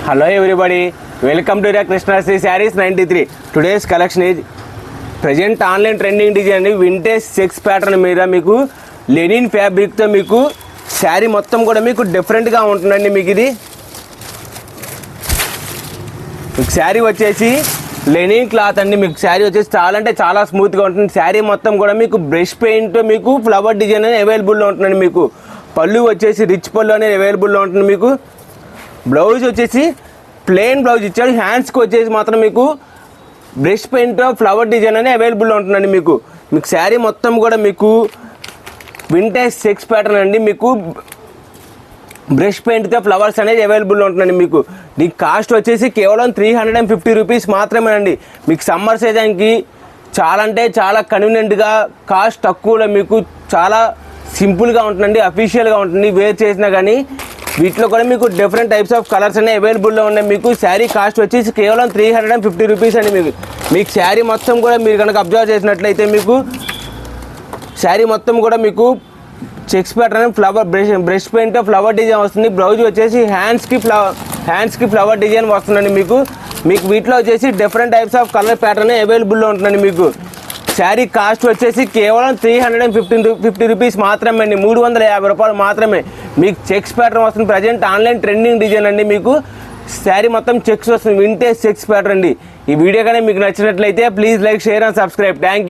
Hello everybody, welcome to the Krishna Sri Sarees 93. Today's collection is present online trending design vintage checks pattern మీద మీకు linen fabric తో మీకు శారీ మొత్తం కూడా మీకు డిఫరెంట్ గా ఉంటుందండి. మీకు ఇది మీకు శారీ వచ్చేసి లెనిన్ క్లాత్ అండి. మీకు శారీ వచ్చేసి చాలా అంటే చాలా స్మూత్ గా ఉంటుంది. శారీ మొత్తం కూడా మీకు బ్రష్ పెయింట్ మీకు ఫ్లవర్ డిజైన్ అనేది అవైలబుల్ లో ఉంటుందండి. మీకు పళ్ళు వచ్చేసి రిచ్ పళ్ళు అనేది అవైలబుల్ లో ఉంటుంది. మీకు బ్లౌజ్ వచ్చేసి ప్లెయిన్ బ్లౌజ్ ఇచ్చాడు. హ్యాండ్స్కి వచ్చేసి మాత్రం మీకు బ్రష్ పెయింట్ ఫ్లవర్ డిజైన్ అనేది అవైలబుల్లో ఉంటుందండి. మీకు శారీ మొత్తం కూడా మీకు వింటేజ్ చెక్స్ ప్యాటర్న్ అండి. మీకు బ్రష్ పెయింట్తో ఫ్లవర్స్ అనేది అవైలబుల్లో ఉంటుందండి. మీకు దీని కాస్ట్ వచ్చేసి కేవలం 350 రూపీస్ మాత్రమే అండి. మీకు సమ్మర్ సీజన్కి చాలా అంటే చాలా కన్వీనియంట్గా కాస్ట్ తక్కువలో మీకు చాలా సింపుల్గా ఉంటుందండి. అఫీషియల్గా ఉంటుంది. వేర్ చేసినా కానీ వీటిలో కూడా మీకు డిఫరెంట్ టైప్స్ ఆఫ్ కలర్స్ అనేవి అవైలబుల్లో ఉన్నాయి. మీకు శారీ కాస్ట్ వచ్చేసి కేవలం 350 రూపీస్ అండి. మీకు శారీ మొత్తం కూడా మీరు కనుక అబ్జర్వ్ చేసినట్లయితే మీకు శారీ మొత్తం కూడా మీకు checks pattern flower brush paint flower design వస్తుంది. బ్లౌజ్ వచ్చేసి హ్యాండ్స్కి ఫ్లవర్ డిజైన్ వస్తుందండి. మీకు వీటిలో వచ్చేసి different types of colour pattern అవైలబుల్లో ఉంటుందండి. మీకు శారీ కాస్ట్ వచ్చేసి కేవలం 350 రూపీస్ మాత్రమే అండి. 350 రూపాయలు మాత్రమే. మీకు చెక్స్ ప్యాటర్న్ వస్తుంది. ప్రజెంట్ ఆన్లైన్ ట్రెండింగ్ డిజైన్ అండి. మీకు శారీ మొత్తం చెక్స్ వస్తుంది. వింటేజ్ చెక్స్ ప్యాటర్న్ అండి. ఈ వీడియో కానీ మీకు నచ్చినట్లయితే please like, share and subscribe. Thank you.